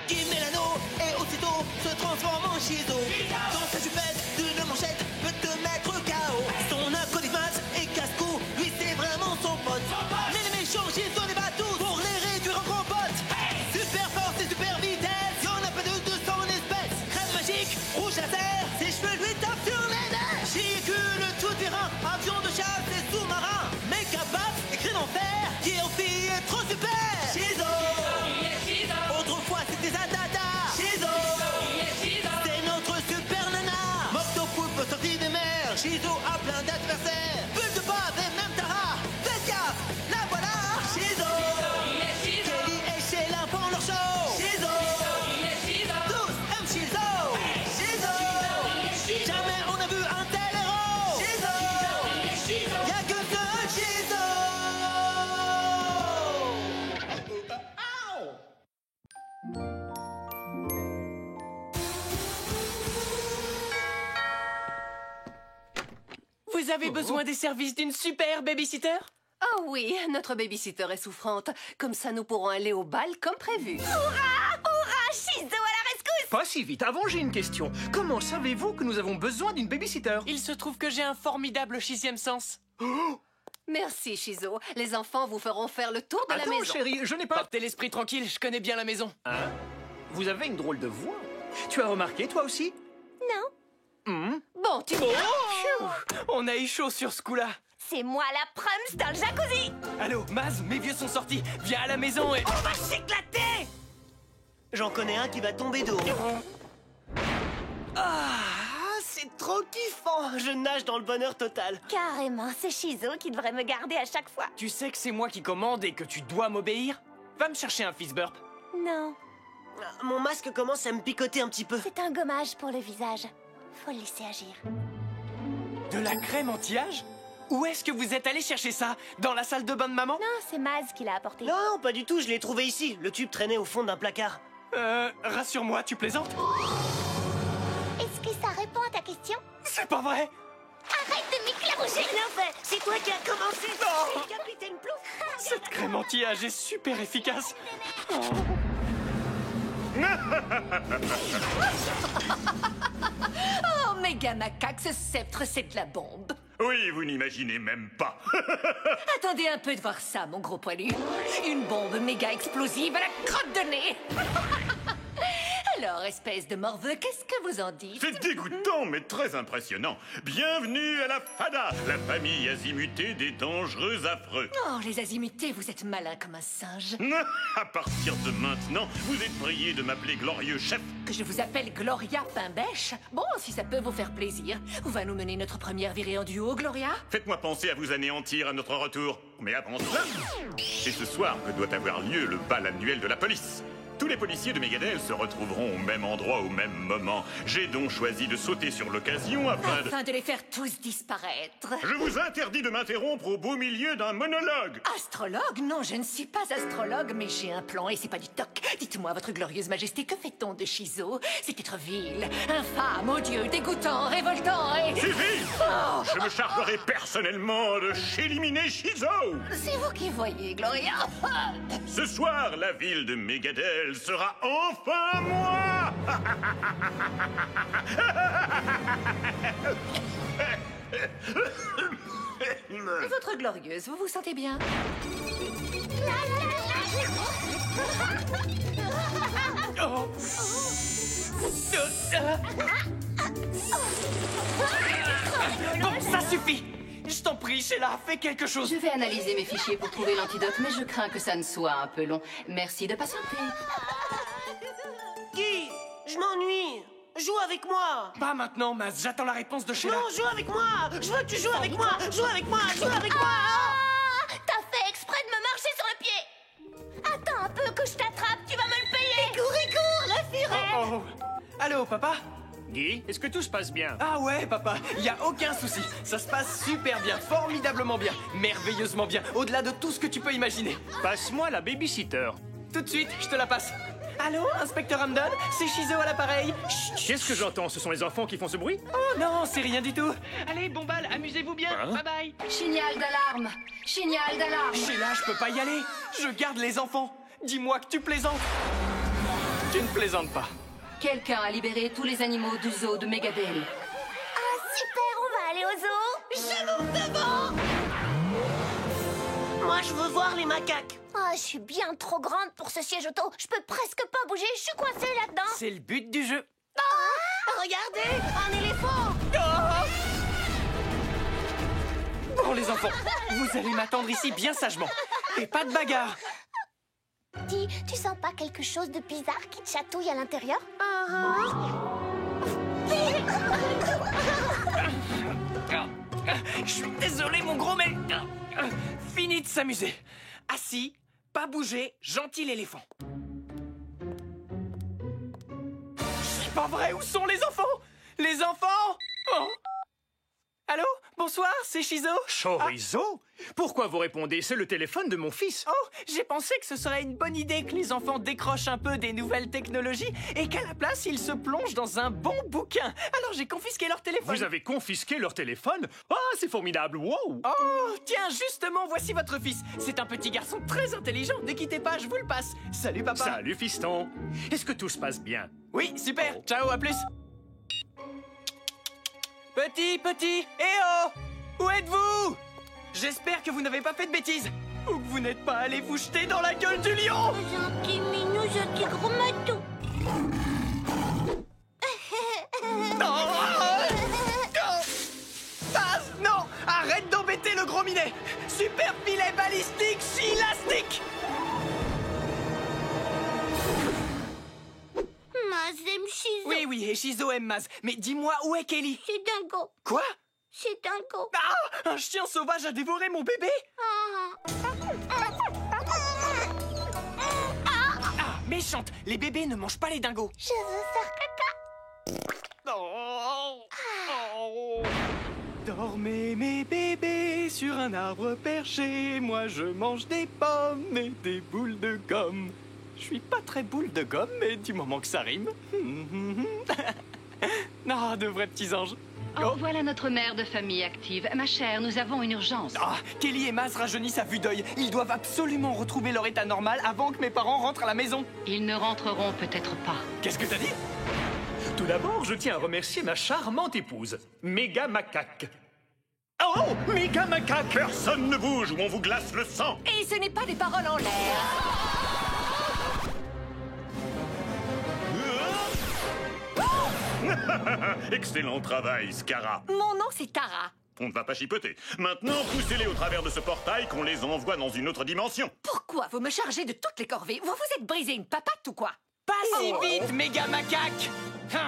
Qui met l'anneau et aussitôt se transforme en Shizo. Dans sa jupette d'une manchette peut te mettre KO. Son acolyte et casse-cou, lui c'est vraiment son pote. Mais les méchants Shizo les bat tous pour les réduire en gros potes. Super force et super vitesse, y'en a pas de 200 espèces. Crème magique, rouge laser, ses cheveux lui tapent sur les nerfs. Véhicule tout-terrain, avion de chasse et sous-marin. Méga bat, écrit en fer, qui en fille est trop super. Shizo. Autrefois c'était Zadada. Shizo. C'est notre super nana. Moctopoop sorti des mers. Shizo a plein d'adversaires. Bulle de bave et même Tara. Faites gaffe, la voilà. Shizo. Kelly et Sheila font leur show. Shizo. Tous aiment Shizo. Shizo. Jamais on a vu un tel héros. Shizo. Y'a que ce Shizo. Vous avez besoin des services d'une super babysitter? Oh oui, notre babysitter est souffrante. Comme ça, nous pourrons aller au bal comme prévu. Hurrah! Hurrah! Shizo à la rescousse! Pas si vite, avant j'ai une question. Comment savez-vous que nous avons besoin d'une babysitter? Il se trouve que j'ai un formidable sixième sens. Merci, Shizo. Les enfants vous feront faire le tour de la Attends, maison. chérie, je n'ai pas... Portez l'esprit tranquille, je connais bien la maison. Hein? Vous avez une drôle de voix. Tu as remarqué, toi aussi? Non, Bon, tu Oh, on a eu chaud sur ce coup-là. c'est moi la prums dans le jacuzzi! Allô, Maz, mes vieux sont sortis. Viens à la maison et... On va s'éclater. J'en connais un qui va tomber de haut. Ah, c'est trop kiffant. Je nage dans le bonheur total. Carrément, c'est Shizo qui devrait me garder à chaque fois. Tu sais que c'est moi qui commande et que tu dois m'obéir? Va me chercher un fist burp. Non, Mon masque commence à me picoter un petit peu. c'est un gommage pour le visage. Faut le laisser agir. De la crème anti-âge? Où est-ce que vous êtes allé chercher ça? Dans la salle de bain de maman? Non, c'est Maz qui l'a apporté. Non, pas du tout, je l'ai trouvé ici. Le tube traînait au fond d'un placard. Rassure-moi, tu plaisantes? Est-ce que ça répond à ta question? C'est pas vrai! Arrête de m'éclarouger! Bien fait, c'est toi qui as commencé. Non. C'est le Capitaine Plouf. Cette crème anti-âge est super efficace. Oh, méga macaque, ce sceptre, c'est de la bombe. Oui, vous n'imaginez même pas. Attendez un peu de voir ça, mon gros poilu. Une bombe méga explosive à la crotte de nez. Alors, espèce de morveux, qu'est-ce que vous en dites? C'est dégoûtant, mais très impressionnant. Bienvenue à la FADA, la famille azimutée des dangereux affreux. Oh, les azimutés, vous êtes malins comme un singe. À partir de maintenant, vous êtes prié de m'appeler glorieux chef. Que je vous appelle Gloria Pain-Bêche? Bon, si ça peut vous faire plaisir. On va nous mener notre première virée en duo, Gloria? Faites-moi penser à vous anéantir à notre retour. Mais avant cela, c'est ce soir que doit avoir lieu le bal annuel de la police. Tous les policiers de Megadel se retrouveront au même endroit au même moment. J'ai donc choisi de sauter sur l'occasion Afin de les faire tous disparaître. Je vous interdis de m'interrompre au beau milieu d'un monologue. Astrologue? Non, je ne suis pas astrologue, mais j'ai un plan et c'est pas du toc. Dites-moi, votre glorieuse majesté, que fait-on de Shizo? C'est être vil, infâme, odieux, dégoûtant, révoltant et... Suffit! Je me chargerai personnellement de éliminer Shizo. C'est vous qui voyez, Gloria. Ce soir, la ville de Megadel sera enfin moi. Votre glorieuse, vous vous sentez bien? Oh. Bon, ça suffit! Je t'en prie, Sheila, fais quelque chose! Je vais analyser mes fichiers pour trouver l'antidote, mais je crains que ça ne soit un peu long. Merci de patienter. Guy, je m'ennuie. Joue avec moi. Pas maintenant, Maz, j'attends la réponse de Sheila. Non, joue avec moi. Je veux que tu joues avec moi. Joue avec moi. Joue avec moi. Ah! T'as fait exprès de me marcher sur le pied! Attends un peu que je t'attrape, tu vas me le payer! Et cours, la furet! Oh. Allô, papa? Guy, est-ce que tout se passe bien? Ah ouais, papa, y a aucun souci. Ça se passe super bien, formidablement bien, merveilleusement bien, au-delà de tout ce que tu peux imaginer. Passe-moi la babysitter. Tout de suite, je te la passe. Allô, inspecteur Hamdon? C'est Shizo à l'appareil. Chut. Qu'est-ce que j'entends? Ce sont les enfants qui font ce bruit? Oh non, c'est rien du tout. Allez, bon bal, amusez-vous bien. Hein? Bye bye. Signal d'alarme! Signal d'alarme! Sheila, je peux pas y aller. Je garde les enfants. Dis-moi que tu plaisantes. Tu ne plaisantes pas. Quelqu'un a libéré tous les animaux du zoo de Megadale. Ah, super, on va aller au zoo. Je monte devant. Moi, je veux voir les macaques. Oh, je suis bien trop grande pour ce siège auto. Je peux presque pas bouger, je suis coincée là-dedans. C'est le but du jeu. Ah, regardez, un éléphant. Bon, les enfants, vous allez m'attendre ici bien sagement. Et pas de bagarre. Dis, tu sens pas quelque chose de bizarre qui te chatouille à l'intérieur? Je suis désolé, mon gros, mais... Fini de s'amuser. Assis, pas bouger, gentil l'éléphant. C'est pas vrai, où sont les enfants? Les enfants? Oh. Allô? Bonsoir, c'est Shizo. Chorizo? Pourquoi vous répondez? C'est le téléphone de mon fils. Oh, j'ai pensé que ce serait une bonne idée que les enfants décrochent un peu des nouvelles technologies et qu'à la place, ils se plongent dans un bon bouquin. Alors j'ai confisqué leur téléphone. Vous avez confisqué leur téléphone? Ah, c'est formidable, wow! Oh, tiens, justement, voici votre fils. C'est un petit garçon très intelligent. Ne quittez pas, je vous le passe. Salut, papa. Salut, fiston. Est-ce que tout se passe bien? Oui, super. Ciao, à plus. Petit, eh oh! Où êtes-vous? J'espère que vous n'avez pas fait de bêtises. Ou que vous n'êtes pas allé vous jeter dans la gueule du lion. Gentil minou, gentil gros matou. Non! Arrête d'embêter le gros minet. Super filet balistique chilastique. Maz aime Shizo. Oui, et Shizo aime Maz. Mais dis-moi, où est Kelly? C'est dingo. Quoi? C'est dingo. Ah! Un chien sauvage a dévoré mon bébé? Ah, méchante! Les bébés ne mangent pas les dingos. Je veux faire caca. Dormez mes bébés sur un arbre perché. Moi je mange des pommes et des boules de gomme. Je suis pas très boule de gomme, mais du moment que ça rime. Non, de vrais petits anges. Oh, voilà notre mère de famille active. Ma chère, nous avons une urgence. Ah, Kelly et Maz rajeunissent à vue d'œil. Ils doivent absolument retrouver leur état normal avant que mes parents rentrent à la maison. Ils ne rentreront peut-être pas. Qu'est-ce que t'as dit? Tout d'abord, je tiens à remercier ma charmante épouse, Méga Macaque. Oh, Méga Macaque! Personne ne bouge ou on vous glace le sang. Et ce n'est pas des paroles en l'air. Excellent travail, Scara. Mon nom, c'est Tara. On ne va pas chipoter. Maintenant, poussez-les au travers de ce portail qu'on les envoie dans une autre dimension. Pourquoi vous me chargez de toutes les corvées? Vous vous êtes brisé une papate ou quoi? Pas si vite, méga macaque!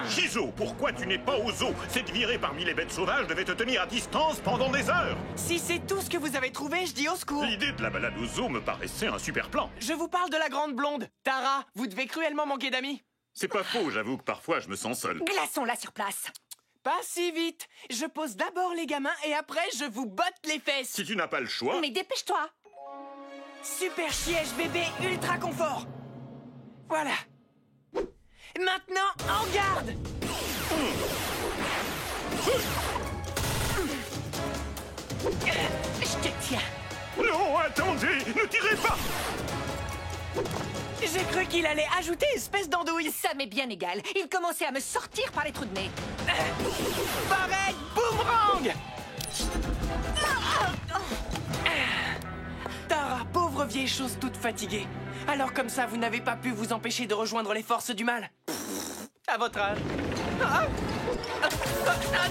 Shizo, pourquoi tu n'es pas au zoo? Cette virée parmi les bêtes sauvages devait te tenir à distance pendant des heures. Si c'est tout ce que vous avez trouvé, je dis au secours. L'idée de la balade au zoo me paraissait un super plan. Je vous parle de la grande blonde. Tara, vous devez cruellement manquer d'amis. C'est pas faux, j'avoue que parfois je me sens seul. Glaçons-la sur place. Pas si vite. Je pose d'abord les gamins et après je vous botte les fesses. Si tu n'as pas le choix... Mais dépêche-toi. Super siège bébé ultra confort. Voilà. Maintenant, en garde. Je te tiens. Non, attendez, ne tirez pas. J'ai cru qu'il allait ajouter espèce d'andouille. Ça m'est bien égal. Il commençait à me sortir par les trous de nez. Pareil, boomerang. Tara, pauvre vieille chose toute fatiguée. Alors comme ça, vous n'avez pas pu vous empêcher de rejoindre les forces du mal. À votre âge. Ah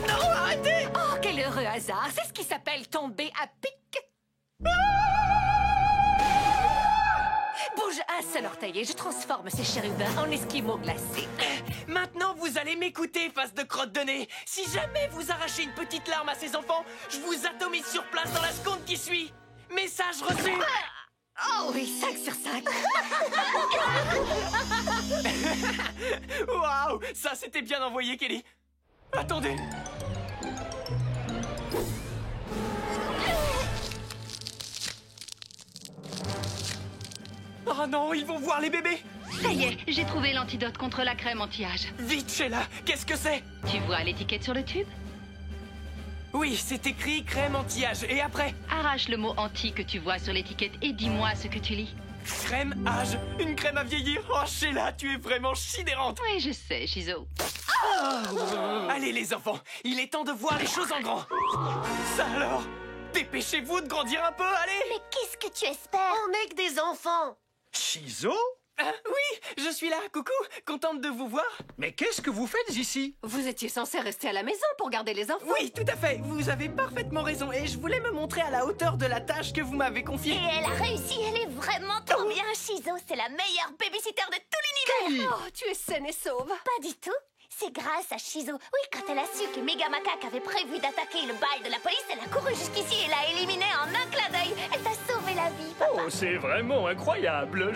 non, arrêtez! Oh, quel heureux hasard. C'est ce qui s'appelle tomber à pic. Bouge un seul orteil et je transforme ces chérubins en esquimaux glacés. Maintenant, vous allez m'écouter, face de crotte de nez. Si jamais vous arrachez une petite larme à ces enfants, je vous atomise sur place dans la seconde qui suit. Message reçu. Oh oui, 5 sur 5. Waouh, ça c'était bien envoyé, Kelly. Attendez. Oh non, ils vont voir les bébés. Ça y est, j'ai trouvé l'antidote contre la crème anti-âge. Vite, Sheila, qu'est-ce que c'est? Tu vois l'étiquette sur le tube? Oui, c'est écrit crème anti-âge. Et après? Arrache le mot anti que tu vois sur l'étiquette et dis-moi ce que tu lis. Crème âge, une crème à vieillir. Oh, Sheila, tu es vraiment sidérante. Oui, je sais, Shizo. Allez les enfants, il est temps de voir les choses en grand. Ça alors, dépêchez-vous de grandir un peu, allez. Mais qu'est-ce que tu espères? On n'est que des enfants. Shizo? Oui, je suis là, coucou, contente de vous voir. Mais qu'est-ce que vous faites ici? Vous étiez censé rester à la maison pour garder les enfants. Oui, tout à fait, vous avez parfaitement raison et je voulais me montrer à la hauteur de la tâche que vous m'avez confiée. Et elle a réussi, elle est vraiment trop bien. Shizo, c'est la meilleure babysitter de tout l'univers. Oh, tu es saine et sauve. Pas du tout. C'est grâce à Shizo. Oui, quand elle a su que Méga Macaque avait prévu d'attaquer le bal de la police, elle a couru jusqu'ici et l'a éliminé en un clin d'œil. Elle t'a sauvé la vie, papa. Oh, c'est vraiment incroyable.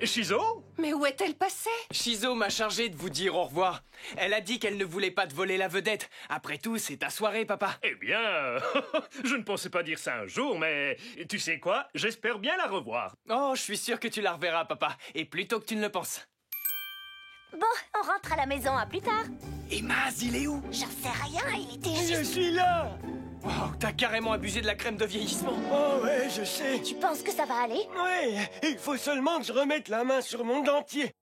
Shizo? Mais où est-elle passée? Shizo m'a chargé de vous dire au revoir. Elle a dit qu'elle ne voulait pas te voler la vedette. Après tout, c'est ta soirée, papa. Eh bien, je ne pensais pas dire ça un jour, mais tu sais quoi? J'espère bien la revoir. Oh, je suis sûr que tu la reverras, papa. Et plus tôt que tu ne le penses. Bon, on rentre à la maison, à plus tard. Et Maz, il est où? J'en sais rien, il était juste... Je suis là. Oh, t'as carrément abusé de la crème de vieillissement. Oh ouais, je sais. Tu penses que ça va aller? Oui, il faut seulement que je remette la main sur mon dentier.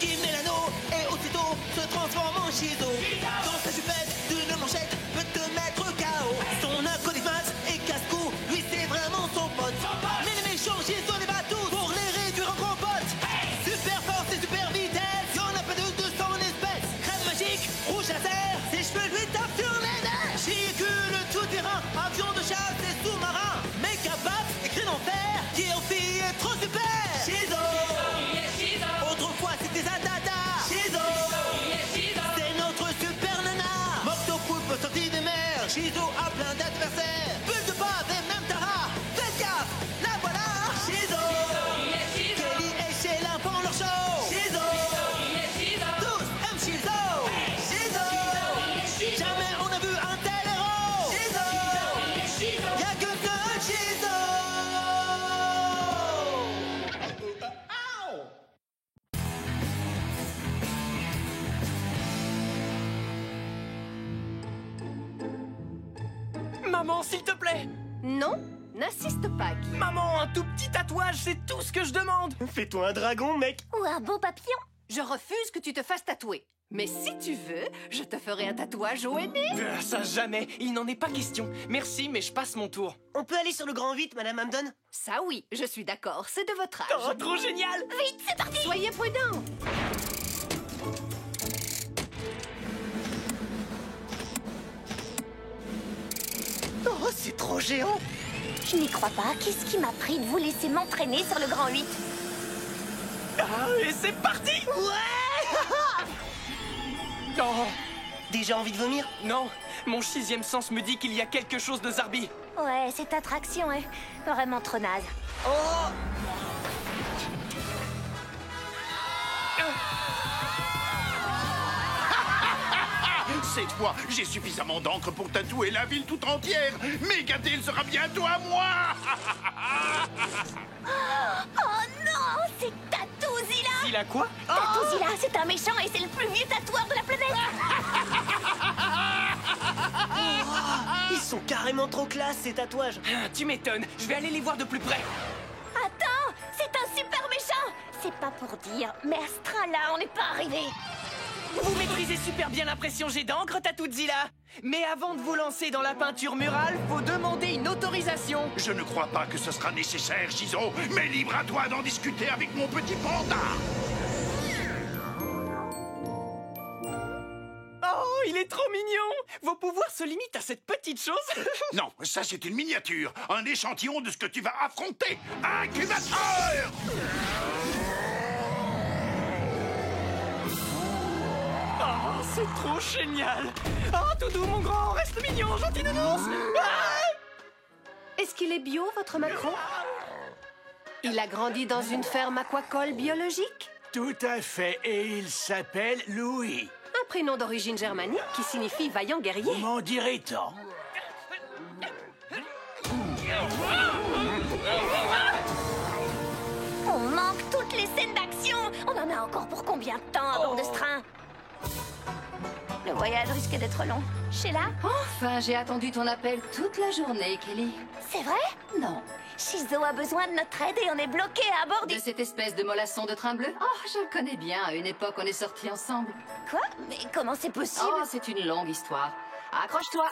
Il met l'anneau et aussitôt se transforme en Shizo. Dans sa jupette d'une manchette peut te mettre KO. Son acolyte et casse-cou, lui c'est vraiment son pote. Mais les méchants Shizo les bat tous pour les réduire en gros potes. Super force et super vitesse, y'en a pas de 200 espèces. Crème magique, rouge laser, ses cheveux lui tapent sur les nerfs. Véhicule tout terrain, avion de chasse et sous-marin. Méga bat, écrit en fer, qui en fille est trop super. Shizo. Autrefois c'était Zadada. Shizo. C'est notre super nana. Moctopoupe sorti des mers. Shizo a plein d'adversaires. Bulle de bave et même Tara. Faites gaffe, la voilà. Shizo. Kelly et Sheila font leur show. Shizo. Tous aiment Shizo. Shizo. Jamais on a vu un tel héros. Shizo. Y'a que ce Shizo. Maman, s'il te plaît. Non, n'insiste pas, Guy. Maman, un tout petit tatouage, c'est tout ce que je demande. Fais-toi un dragon, mec. Ou un beau papillon. Je refuse que tu te fasses tatouer. Mais si tu veux, je te ferai un tatouage au aîné. Ça jamais, il n'en est pas question. Merci, mais je passe mon tour. On peut aller sur le grand 8, Madame Hamden? Ça oui, je suis d'accord, c'est de votre Oh, âge. trop génial. Vite, c'est parti. Soyez prudents. Oh, c'est trop géant. Je n'y crois pas. Qu'est-ce qui m'a pris de vous laisser m'entraîner sur le grand 8? Ah, et c'est parti. Ouais. Oh, Déjà envie de vomir? non, mon 6e sens me dit qu'il y a quelque chose de Zarbi. Ouais, cette attraction est vraiment trop naze. Oh. Cette fois, j'ai suffisamment d'encre pour tatouer la ville tout entière. Megadale sera bientôt à moi. Oh non, c'est Tatouzilla. Il a quoi? Tatouzilla, c'est un méchant et c'est le plus vieux tatoueur de la planète. Ils sont carrément trop classe, ces tatouages. Ah, tu m'étonnes, je vais aller les voir de plus près. Attends, c'est un super méchant. C'est pas pour dire, mais à ce train-là, on n'est pas arrivé. Vous maîtrisez super bien l'impression jet d'encre, Tatouzilla. Mais avant de vous lancer dans la peinture murale, faut demander une autorisation. Je ne crois pas que ce sera nécessaire, Shizo, mais libre à toi d'en discuter avec mon petit panda. Oh, il est trop mignon! Vos pouvoirs se limitent à cette petite chose? Non, ça c'est une miniature, un échantillon de ce que tu vas affronter. Incubateur! Oh, c'est trop génial! Oh, Toudou, mon grand, reste mignon, gentil nounours! Est-ce qu'il est bio, votre Macron? Il a grandi dans une ferme aquacole biologique? Tout à fait, et il s'appelle Louis. Un prénom d'origine germanique qui signifie vaillant guerrier. Vous m'en direz tant. On manque toutes les scènes d'action. On en a encore pour combien de temps à bord de ce train? Le voyage risque d'être long. Sheila? Enfin, j'ai attendu ton appel toute la journée, Kelly. C'est vrai? Non. Shizo a besoin de notre aide et on est bloqué à bord De du... cette espèce de mollasson de train bleu? Oh, je le connais bien. À une époque, on est sortis ensemble. Quoi? Mais comment c'est possible? Oh, c'est une longue histoire. Accroche-toi.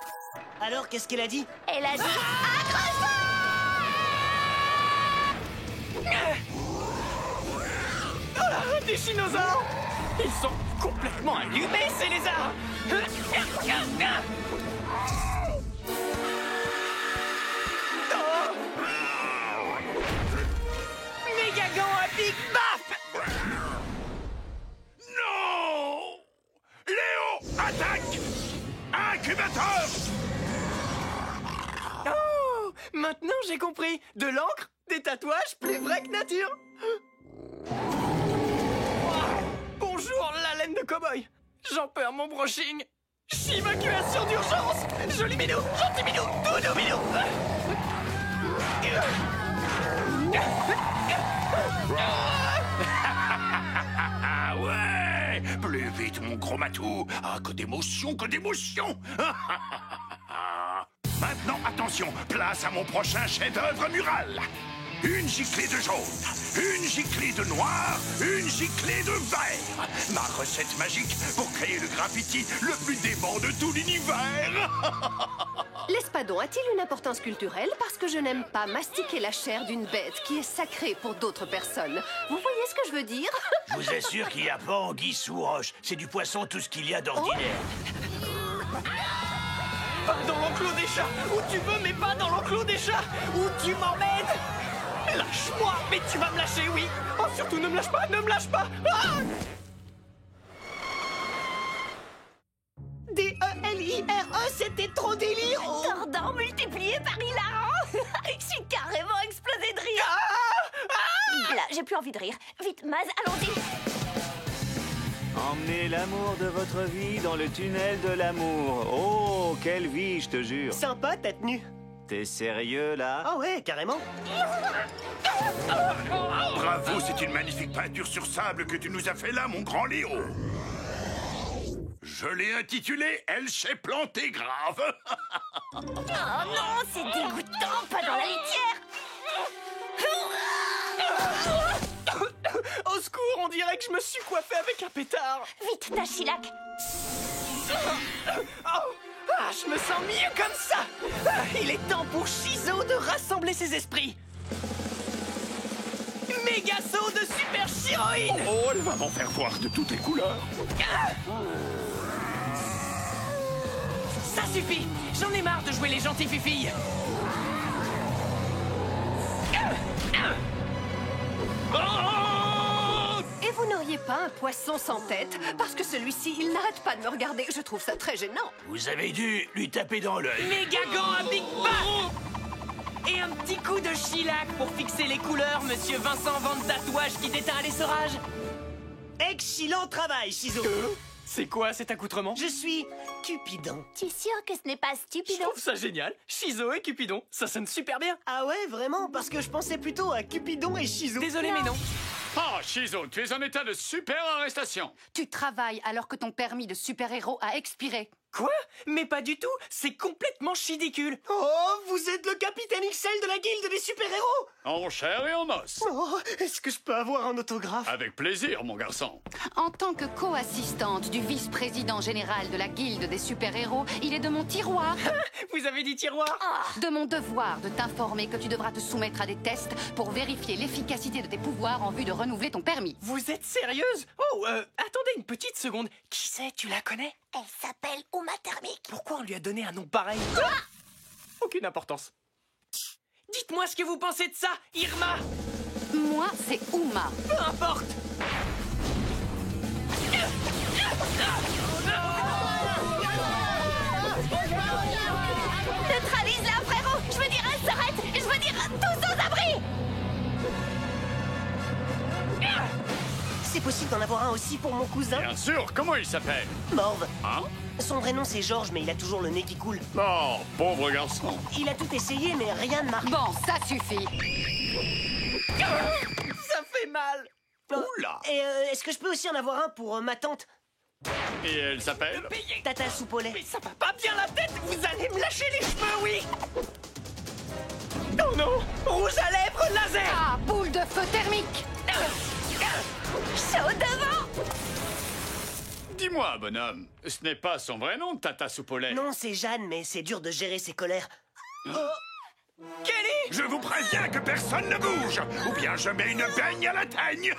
Alors, qu'est-ce qu'elle a dit? Elle a dit... Accroche-toi! Ah, des dinosaures! Ils sont complètement allumés, ces lézards! Mégagan à Big Baf! Non! Léo, attaque! Incubateur! Oh! Maintenant j'ai compris! De l'encre, des tatouages plus vrais que nature! Bonjour, la laine de cow-boy! J'en perds mon brushing! Évacuation d'urgence! Joli minou! Gentil minou! Doudou minou! Ouais! Plus vite, mon gros matou! Ah, que d'émotion, que d'émotion! Maintenant, attention, place à mon prochain chef-d'œuvre mural! Une giclée de jaune, une giclée de noir, une giclée de vert. Ma recette magique pour créer le graffiti le plus dément de tout l'univers. L'espadon a-t-il une importance culturelle parce que je n'aime pas mastiquer la chair d'une bête qui est sacrée pour d'autres personnes? Vous voyez ce que je veux dire? Je vous assure qu'il n'y a pas anguille sous roche. C'est du poisson tout ce qu'il y a d'ordinaire. Pas dans l'enclos des chats! Où tu veux, mais pas dans l'enclos des chats! Où tu m'emmènes? Lâche-moi! Mais tu vas me lâcher, oui! Oh, surtout ne me lâche pas! Ne me lâche pas! Ah! D-E-L-I-R-E, c'était trop délire! Tordant multiplié par hilarant. Je suis carrément explosé de rire. Là, j'ai plus envie de rire. Vite, Maz, allons-y. Emmenez l'amour de votre vie dans le tunnel de l'amour. Oh, quelle vie, je te jure. Sympa ta tenue. T'es sérieux, là? Ah ouais, carrément. Bravo, c'est une magnifique peinture sur sable que tu nous as fait là, mon grand Léo. Je l'ai intitulée « Elle s'est plantée grave ». Oh non, c'est dégoûtant, pas dans la litière. Au secours, on dirait que je me suis coiffé avec un pétard. Vite, Tachilac. Oh, ah, je me sens mieux comme ça. Ah, il est temps pour Shizo de rassembler ses esprits. Méga saut de super chiroïne. Oh, elle va m'en faire voir de toutes les couleurs. Ça suffit. J'en ai marre de jouer les gentilles filles. Et vous n'auriez pas un poisson sans tête? Parce que celui-ci, il n'arrête pas de me regarder. Je trouve ça très gênant. Vous avez dû lui taper dans l'œil. Mégagan à Big Baf. Et un petit coup de Shellac pour fixer les couleurs, monsieur Vincent Van Tatouage qui déteint l'essorage. Excellent travail, Shizo. C'est quoi cet accoutrement? Je suis Cupidon. Tu es sûr que ce n'est pas Je stupide? trouve ça génial. Shizo et Cupidon, ça sonne super bien. Ah ouais, vraiment? Parce que je pensais plutôt à Cupidon et Shizo. Désolé, mais non. Oh, Shizo, tu es en état de super arrestation. Tu travailles alors que ton permis de super-héros a expiré. Quoi? Mais pas du tout. C'est complètement chidicule. Oh, vous êtes le capitaine XL de la guilde des super-héros? En chair et en os. Oh, est-ce que je peux avoir un autographe? Avec plaisir, mon garçon. En tant que co-assistante du vice-président général de la guilde des super-héros, il est de mon tiroir, Vous avez dit tiroir? de mon devoir de t'informer que tu devras te soumettre à des tests pour vérifier l'efficacité de tes pouvoirs en vue de renouveler ton permis. Vous êtes sérieuse? Oh, attendez une petite seconde. Qui c'est? Tu la connais? Elle s'appelle Uma Thermique. Pourquoi on lui a donné un nom pareil? Aucune importance. Dites-moi ce que vous pensez de ça, Irma. Moi, c'est Uma. Peu importe. Neutralise-la, frérot. Je veux dire, elle s'arrête. Je veux dire, tous aux abris. C'est possible d'en avoir un aussi pour mon cousin? Bien sûr, comment il s'appelle? Morve. Hein? Son vrai nom c'est Georges, mais il a toujours le nez qui coule. Oh, pauvre garçon. Il a tout essayé, mais rien ne marche. Bon, ça suffit. Ça fait mal. Oula. Et est-ce que je peux aussi en avoir un pour ma tante? Et elle s'appelle? Tata soupe au lait. Mais ça va pas bien la tête. Vous allez me lâcher les cheveux, oui. Oh non. Rouge à lèvres laser. Ah, boule de feu thermique. Chaud devant. Dis-moi, bonhomme, ce n'est pas son vrai nom, Tata Soupe au lait. Non, c'est Jeanne, mais c'est dur de gérer ses colères. Kelly. Je vous préviens que personne ne bouge, ou bien je mets une baigne à la teigne.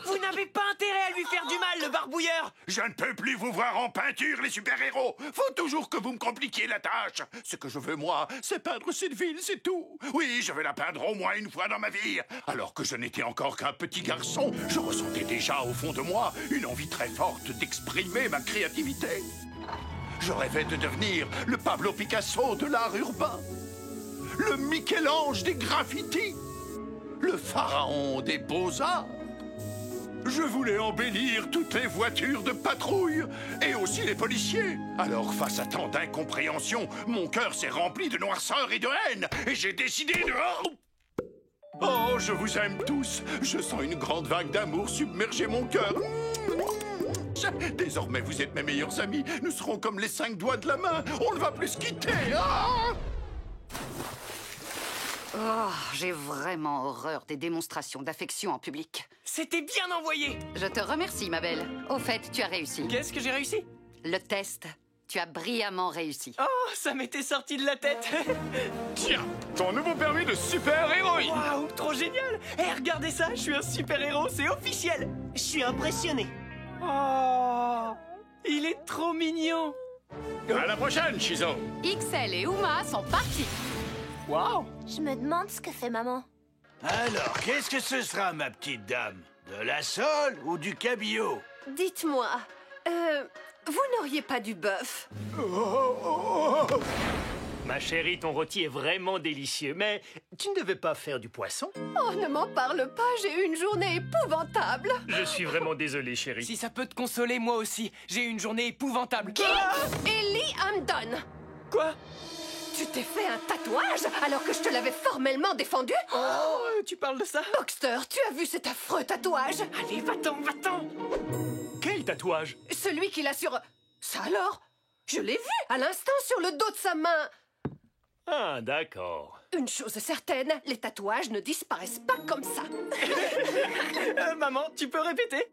Vous n'avez pas intérêt à lui faire du mal, le barbouilleur. Je ne peux plus vous voir en peinture, les super-héros. Faut toujours que vous me compliquiez la tâche. Ce que je veux, moi, c'est peindre cette ville, c'est tout. Oui, je vais la peindre au moins une fois dans ma vie. Alors que je n'étais encore qu'un petit garçon, je ressentais déjà au fond de moi une envie très forte d'exprimer ma créativité. Je rêvais de devenir le Pablo Picasso de l'art urbain, le Michel-Ange des graffitis, le pharaon des beaux-arts. Je voulais embellir toutes les voitures de patrouille et aussi les policiers. Alors, face à tant d'incompréhension, mon cœur s'est rempli de noirceur et de haine et j'ai décidé de... Oh, je vous aime tous. Je sens une grande vague d'amour submerger mon cœur. Désormais, vous êtes mes meilleurs amis. Nous serons comme les 5 doigts de la main. On ne va plus se quitter. Ah! Oh, j'ai vraiment horreur des démonstrations d'affection en public. C'était bien envoyé. Je te remercie, ma belle. Au fait, tu as réussi. Qu'est-ce que j'ai réussi? Le test. Tu as brillamment réussi. Oh, ça m'était sorti de la tête. Tiens, ton nouveau permis de super-héroïne. Waouh, trop génial. Eh, regardez ça, je suis un super-héros, c'est officiel. Je suis impressionné. Oh, il est trop mignon. À la prochaine, Chizo. XL et Uma sont partis. Waouh. Je me demande ce que fait maman. Alors, qu'est-ce que ce sera, ma petite dame? De la sole ou du cabillaud? Dites-moi, vous n'auriez pas du bœuf? Ma chérie, ton rôti est vraiment délicieux, mais tu ne devais pas faire du poisson? Oh, ne m'en parle pas, j'ai eu une journée épouvantable. Je suis vraiment désolé, chérie. Si ça peut te consoler, moi aussi. J'ai eu une journée épouvantable. Ellie Hampton. Quoi? Tu t'es fait un tatouage alors que je te l'avais formellement défendu? Oh, tu parles de ça? Boxster, tu as vu cet affreux tatouage? Allez, va-t'en, va-t'en. Quel tatouage? Celui qu'il a sur... Ça alors? Je l'ai vu à l'instant sur le dos de sa main. Ah, d'accord. Une chose est certaine, les tatouages ne disparaissent pas comme ça. Maman, tu peux répéter?